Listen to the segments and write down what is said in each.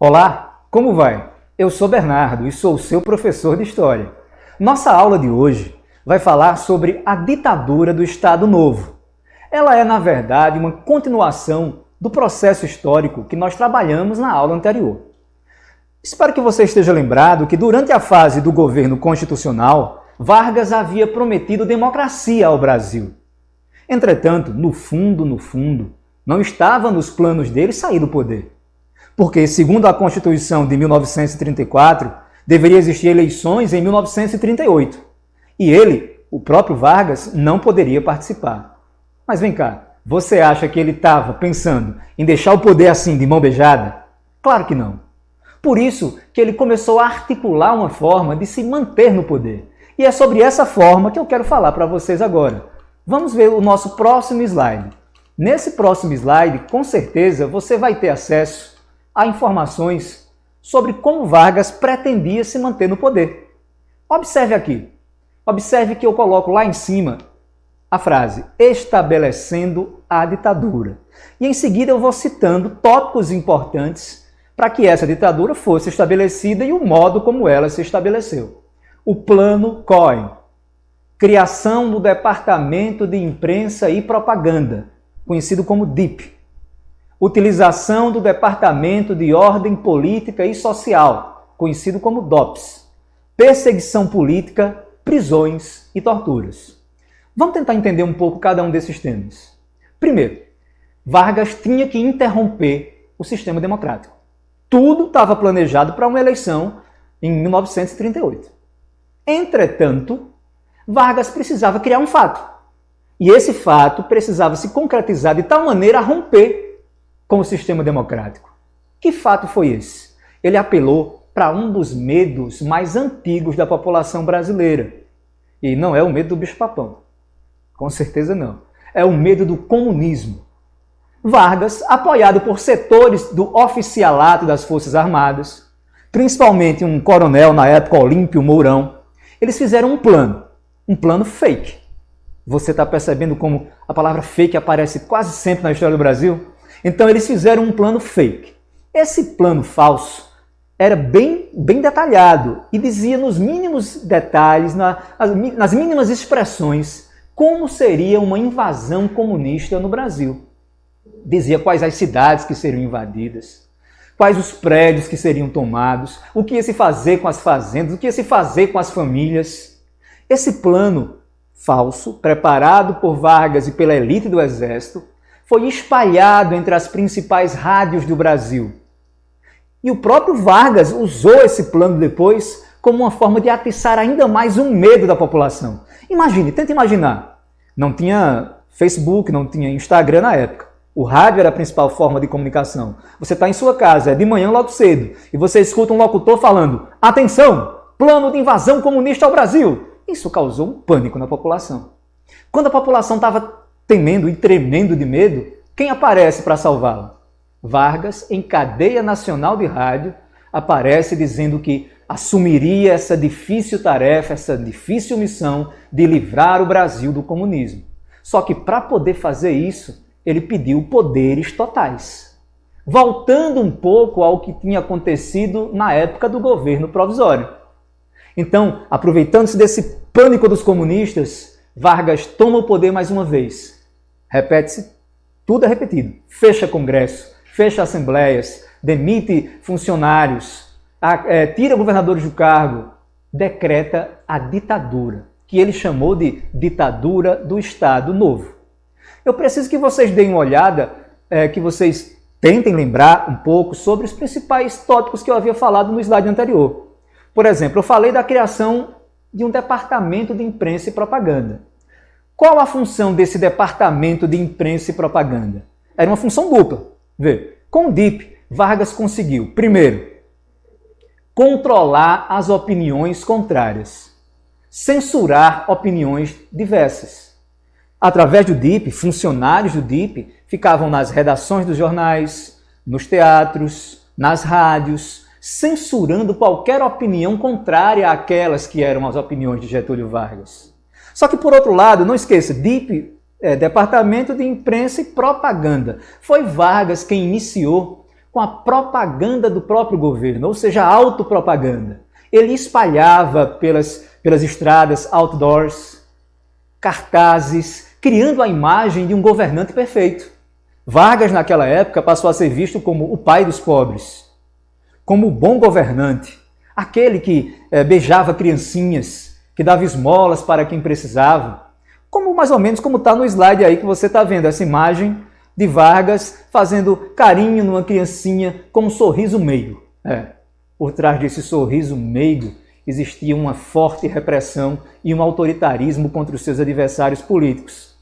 Olá, como vai? Eu sou Bernardo e sou seu professor de História. Nossa aula de hoje vai falar sobre a ditadura do Estado Novo. Ela é, na verdade, uma continuação do processo histórico que nós trabalhamos na aula anterior. Espero que você esteja lembrado que durante a fase do governo constitucional, Vargas havia prometido democracia ao Brasil. Entretanto, no fundo, não estava nos planos dele sair do poder. Porque, segundo a Constituição de 1934, deveria existir eleições em 1938. E ele, o próprio Vargas, não poderia participar. Mas vem cá, você acha que ele estava pensando em deixar o poder assim, de mão beijada? Claro que não. Por isso que ele começou a articular uma forma de se manter no poder. E é sobre essa forma que eu quero falar para vocês agora. Vamos ver o nosso próximo slide. Nesse próximo slide, com certeza, você vai ter acesso a informações sobre como Vargas pretendia se manter no poder. Observe aqui. Observe que eu coloco lá em cima a frase estabelecendo a ditadura. E em seguida eu vou citando tópicos importantes para que essa ditadura fosse estabelecida e o modo como ela se estabeleceu. O Plano Cohen, criação do Departamento de Imprensa e Propaganda, conhecido como DIP. Utilização do Departamento de Ordem Política e Social, conhecido como DOPS. Perseguição política, prisões e torturas. Vamos tentar entender um pouco cada um desses temas. Primeiro, Vargas tinha que interromper o sistema democrático. Tudo estava planejado para uma eleição em 1938. Entretanto, Vargas precisava criar um fato. E esse fato precisava se concretizar de tal maneira a romper com o sistema democrático. Que fato foi esse? Ele apelou para um dos medos mais antigos da população brasileira. E não é o medo do bicho-papão. Com certeza não. É o medo do comunismo. Vargas, apoiado por setores do oficialato das Forças Armadas, principalmente um coronel na época, Olímpio Mourão, eles fizeram um plano fake. Você está percebendo como a palavra fake aparece quase sempre na história do Brasil? Então eles fizeram um plano fake. Esse plano falso era bem detalhado e dizia nos mínimos detalhes, nas mínimas expressões, como seria uma invasão comunista no Brasil. Dizia quais as cidades que seriam invadidas, quais os prédios que seriam tomados, o que ia se fazer com as fazendas, o que ia se fazer com as famílias. Esse plano falso, preparado por Vargas e pela elite do Exército, foi espalhado entre as principais rádios do Brasil. E o próprio Vargas usou esse plano depois como uma forma de atiçar ainda mais o medo da população. Tenta imaginar. Não tinha Facebook, não tinha Instagram na época. O rádio era a principal forma de comunicação. Você está em sua casa, é de manhã logo cedo, e você escuta um locutor falando: atenção, plano de invasão comunista ao Brasil. Isso causou um pânico na população. Quando a população estava temendo e tremendo de medo, quem aparece para salvá-la? Vargas, em cadeia nacional de rádio, aparece dizendo que assumiria essa difícil tarefa, essa difícil missão de livrar o Brasil do comunismo. Só que para poder fazer isso, ele pediu poderes totais. Voltando um pouco ao que tinha acontecido na época do governo provisório. Então, aproveitando-se desse pânico dos comunistas, Vargas toma o poder mais uma vez. Repete-se, tudo é repetido. Fecha congresso, fecha assembleias, demite funcionários, tira governadores do cargo, decreta a ditadura, que ele chamou de ditadura do Estado Novo. Eu preciso que vocês deem uma olhada, que vocês tentem lembrar um pouco sobre os principais tópicos que eu havia falado no slide anterior. Por exemplo, eu falei da criação de um departamento de imprensa e propaganda. Qual a função desse departamento de imprensa e propaganda? Era uma função dupla. Vê, com o DIP, Vargas conseguiu, primeiro, controlar as opiniões contrárias, censurar opiniões diversas. Através do DIP, funcionários do DIP ficavam nas redações dos jornais, nos teatros, nas rádios, censurando qualquer opinião contrária àquelas que eram as opiniões de Getúlio Vargas. Só que, por outro lado, não esqueça, Departamento de Imprensa e Propaganda. Foi Vargas quem iniciou com a propaganda do próprio governo, ou seja, a autopropaganda. Ele espalhava pelas estradas outdoors, cartazes, criando a imagem de um governante perfeito. Vargas, naquela época, passou a ser visto como o pai dos pobres, como o bom governante, aquele que beijava criancinhas, que dava esmolas para quem precisava, como mais ou menos como está no slide aí que você está vendo, essa imagem de Vargas fazendo carinho numa criancinha com um sorriso meigo. Por trás desse sorriso meigo existia uma forte repressão e um autoritarismo contra os seus adversários políticos.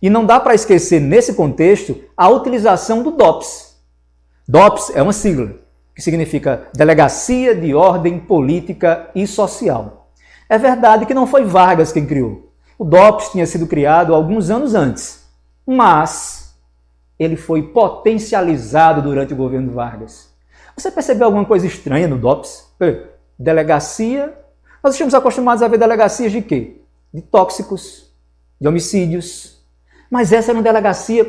E não dá para esquecer, nesse contexto, a utilização do DOPS. DOPS é uma sigla, que significa Delegacia de Ordem Política e Social. É verdade que não foi Vargas quem criou. O DOPS tinha sido criado alguns anos antes, mas ele foi potencializado durante o governo Vargas. Você percebeu alguma coisa estranha no DOPS? Delegacia. Nós estamos acostumados a ver delegacias de quê? De tóxicos, de homicídios. Mas essa era uma delegacia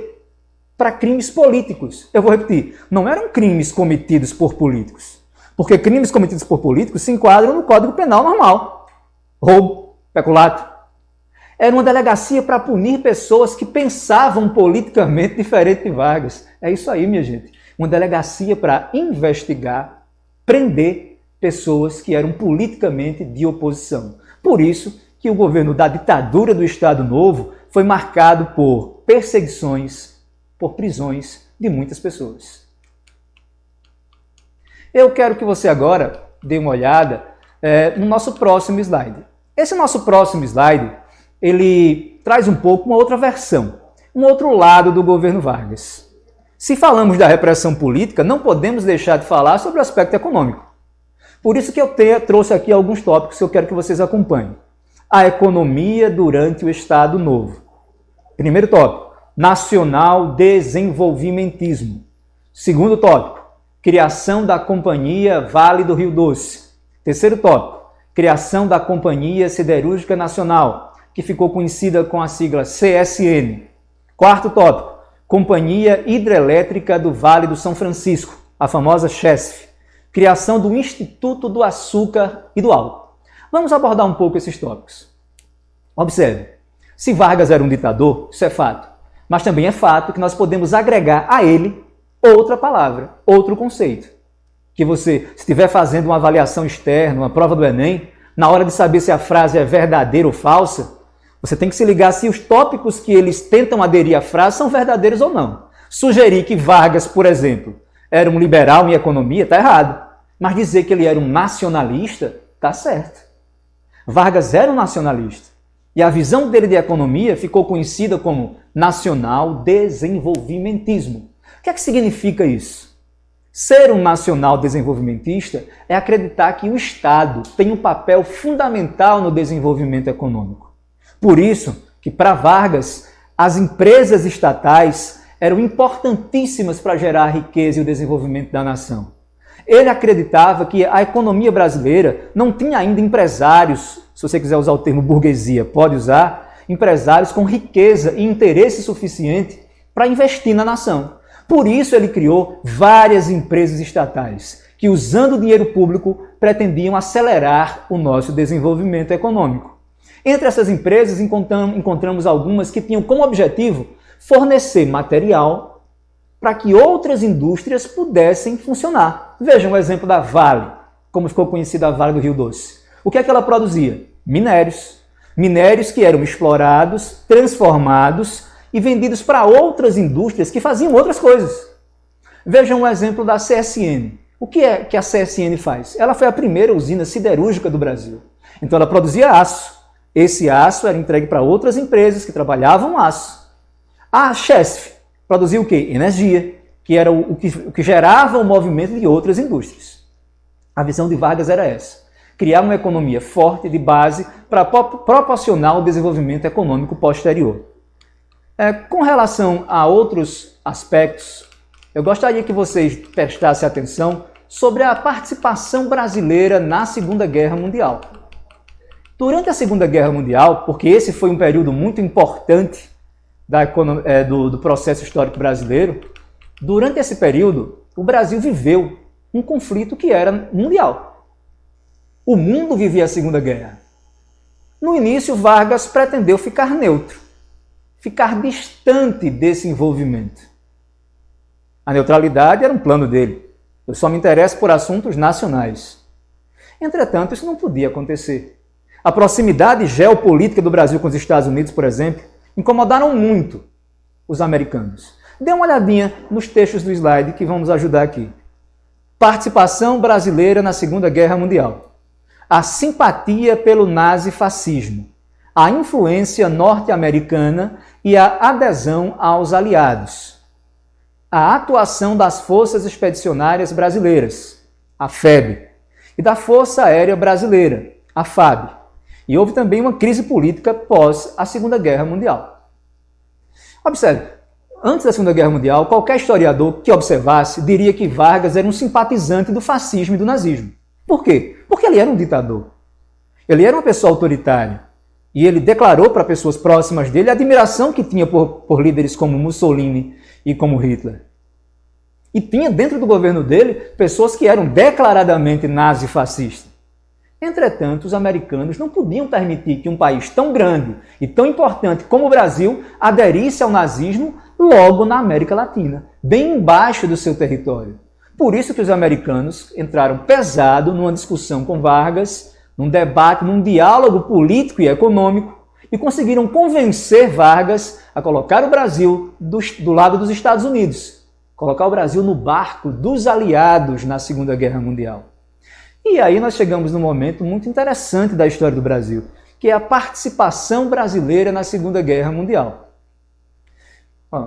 para crimes políticos. Eu vou repetir, não eram crimes cometidos por políticos. Porque crimes cometidos por políticos se enquadram no Código Penal normal. Roubo, peculato. Era uma delegacia para punir pessoas que pensavam politicamente diferente de Vargas. É isso aí, minha gente. Uma delegacia para investigar, prender pessoas que eram politicamente de oposição. Por isso que o governo da ditadura do Estado Novo foi marcado por perseguições, por prisões de muitas pessoas. Eu quero que você agora dê uma olhada no nosso próximo slide. Esse nosso próximo slide, ele traz um pouco uma outra versão, um outro lado do governo Vargas. Se falamos da repressão política, não podemos deixar de falar sobre o aspecto econômico. Por isso que eu trouxe aqui alguns tópicos que eu quero que vocês acompanhem. A economia durante o Estado Novo. Primeiro tópico, nacional desenvolvimentismo. Segundo tópico, criação da Companhia Vale do Rio Doce. Terceiro tópico, criação da Companhia Siderúrgica Nacional, que ficou conhecida com a sigla CSN. Quarto tópico, Companhia Hidrelétrica do Vale do São Francisco, a famosa CHESF. Criação do Instituto do Açúcar e do Álcool. Vamos abordar um pouco esses tópicos. Observe, se Vargas era um ditador, isso é fato. Mas também é fato que nós podemos agregar a ele outra palavra, outro conceito. Que você, se estiver fazendo uma avaliação externa, uma prova do Enem, na hora de saber se a frase é verdadeira ou falsa, você tem que se ligar se os tópicos que eles tentam aderir à frase são verdadeiros ou não. Sugerir que Vargas, por exemplo, era um liberal em economia, está errado. Mas dizer que ele era um nacionalista, está certo. Vargas era um nacionalista. E a visão dele de economia ficou conhecida como nacional desenvolvimentismo. O que é que significa isso? Ser um nacional desenvolvimentista é acreditar que o Estado tem um papel fundamental no desenvolvimento econômico. Por isso que, para Vargas, as empresas estatais eram importantíssimas para gerar a riqueza e o desenvolvimento da nação. Ele acreditava que a economia brasileira não tinha ainda empresários, se você quiser usar o termo burguesia, pode usar, empresários com riqueza e interesse suficiente para investir na nação. Por isso ele criou várias empresas estatais, que usando o dinheiro público pretendiam acelerar o nosso desenvolvimento econômico. Entre essas empresas encontramos algumas que tinham como objetivo fornecer material para que outras indústrias pudessem funcionar. Vejam o exemplo da Vale, como ficou conhecida a Vale do Rio Doce. O que é que ela produzia? Minérios. Minérios que eram explorados, transformados e vendidos para outras indústrias que faziam outras coisas. Vejam o exemplo da CSN. O que é que a CSN faz? Ela foi a primeira usina siderúrgica do Brasil. Então ela produzia aço. Esse aço era entregue para outras empresas que trabalhavam aço. A CHESF produzia o quê? Energia, que era o que gerava o movimento de outras indústrias. A visão de Vargas era essa: criar uma economia forte de base para proporcionar o desenvolvimento econômico posterior. Com relação a outros aspectos, eu gostaria que vocês prestassem atenção sobre a participação brasileira na Segunda Guerra Mundial. Durante a Segunda Guerra Mundial, porque esse foi um período muito importante do processo histórico brasileiro, durante esse período, o Brasil viveu um conflito que era mundial. O mundo vivia a Segunda Guerra. No início, Vargas pretendeu ficar neutro, ficar distante desse envolvimento. A neutralidade era um plano dele. Eu só me interesso por assuntos nacionais. Entretanto, isso não podia acontecer. A proximidade geopolítica do Brasil com os Estados Unidos, por exemplo, incomodaram muito os americanos. Dê uma olhadinha nos textos do slide que vamos ajudar aqui. Participação brasileira na Segunda Guerra Mundial. A simpatia pelo nazifascismo. A influência norte-americana e a adesão aos aliados. A atuação das Forças Expedicionárias Brasileiras, a FEB, e da Força Aérea Brasileira, a FAB. E houve também uma crise política pós a Segunda Guerra Mundial. Observe, antes da Segunda Guerra Mundial, qualquer historiador que observasse diria que Vargas era um simpatizante do fascismo e do nazismo. Por quê? Porque ele era um ditador. Ele era uma pessoa autoritária. E ele declarou para pessoas próximas dele a admiração que tinha por líderes como Mussolini e como Hitler. E tinha dentro do governo dele pessoas que eram declaradamente nazifascistas. Entretanto, os americanos não podiam permitir que um país tão grande e tão importante como o Brasil aderisse ao nazismo logo na América Latina, bem embaixo do seu território. Por isso que os americanos entraram pesado numa discussão com Vargas, num debate, num diálogo político e econômico, e conseguiram convencer Vargas a colocar o Brasil do lado dos Estados Unidos, colocar o Brasil no barco dos aliados na Segunda Guerra Mundial. E aí nós chegamos num momento muito interessante da história do Brasil, que é a participação brasileira na Segunda Guerra Mundial.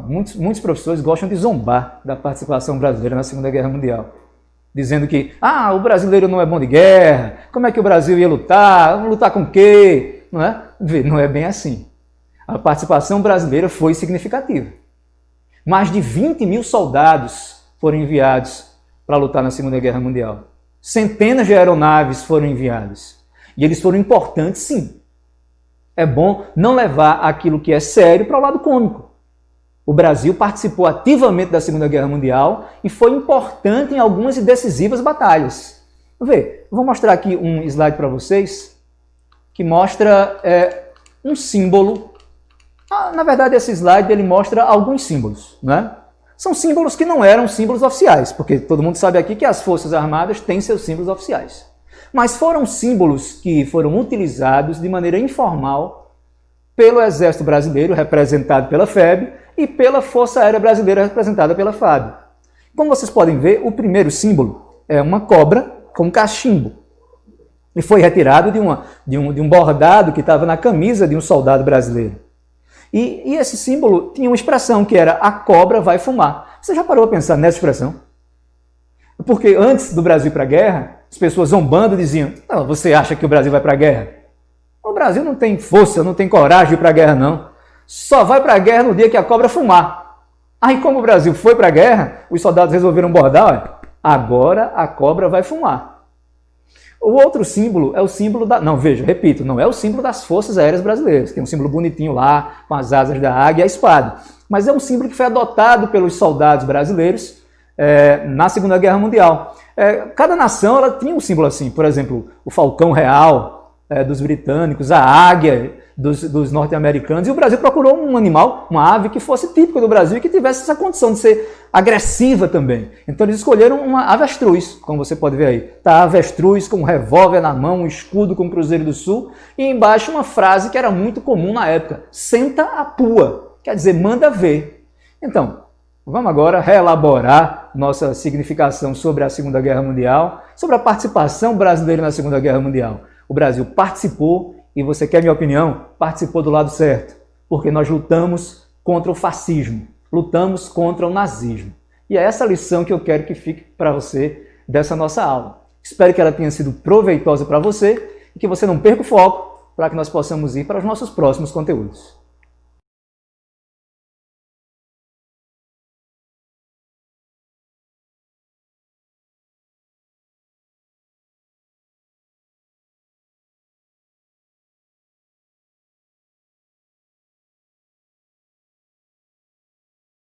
Muitos professores gostam de zombar da participação brasileira na Segunda Guerra Mundial, dizendo que o brasileiro não é bom de guerra, como é que o Brasil ia lutar? Vamos lutar com o quê? Não é? Não é bem assim. A participação brasileira foi significativa. Mais de 20 mil soldados foram enviados para lutar na Segunda Guerra Mundial. Centenas de aeronaves foram enviadas. E eles foram importantes, sim. É bom não levar aquilo que é sério para o lado cômico. O Brasil participou ativamente da Segunda Guerra Mundial e foi importante em algumas e decisivas batalhas. Vou mostrar aqui um slide para vocês que mostra um símbolo. Na verdade, esse slide ele mostra alguns símbolos, né? São símbolos que não eram símbolos oficiais, porque todo mundo sabe aqui que as Forças Armadas têm seus símbolos oficiais. Mas foram símbolos que foram utilizados de maneira informal pelo Exército Brasileiro, representado pela FEB, e pela Força Aérea Brasileira, representada pela FAB. Como vocês podem ver, o primeiro símbolo é uma cobra com cachimbo. E foi retirado de um bordado que estava na camisa de um soldado brasileiro. E esse símbolo tinha uma expressão que era "a cobra vai fumar". Você já parou a pensar nessa expressão? Porque antes do Brasil ir para a guerra, as pessoas zombando diziam: "Não, você acha que o Brasil vai para a guerra? O Brasil não tem força, não tem coragem de ir para a guerra, não. Só vai para a guerra no dia que a cobra fumar". Aí, como o Brasil foi para a guerra, os soldados resolveram bordar: "Agora a cobra vai fumar". O outro símbolo é o símbolo da... Não é o símbolo das Forças Aéreas Brasileiras, que é um símbolo bonitinho lá, com as asas da águia e a espada. Mas é um símbolo que foi adotado pelos soldados brasileiros na Segunda Guerra Mundial. Cada nação ela tinha um símbolo assim. Por exemplo, o falcão real dos britânicos, a águia dos norte-americanos. E o Brasil procurou um animal, uma ave que fosse típica do Brasil e que tivesse essa condição de ser agressiva também. Então eles escolheram uma avestruz, como você pode ver aí. Tá, a avestruz com um revólver na mão, um escudo com o Cruzeiro do Sul e embaixo uma frase que era muito comum na época: "Senta a pua", quer dizer, manda ver. Então, vamos agora reelaborar nossa significação sobre a Segunda Guerra Mundial, sobre a participação brasileira na Segunda Guerra Mundial. O Brasil participou, e você quer minha opinião? Participou do lado certo, porque nós lutamos contra o fascismo, lutamos contra o nazismo. E é essa lição que eu quero que fique para você dessa nossa aula. Espero que ela tenha sido proveitosa para você e que você não perca o foco para que nós possamos ir para os nossos próximos conteúdos.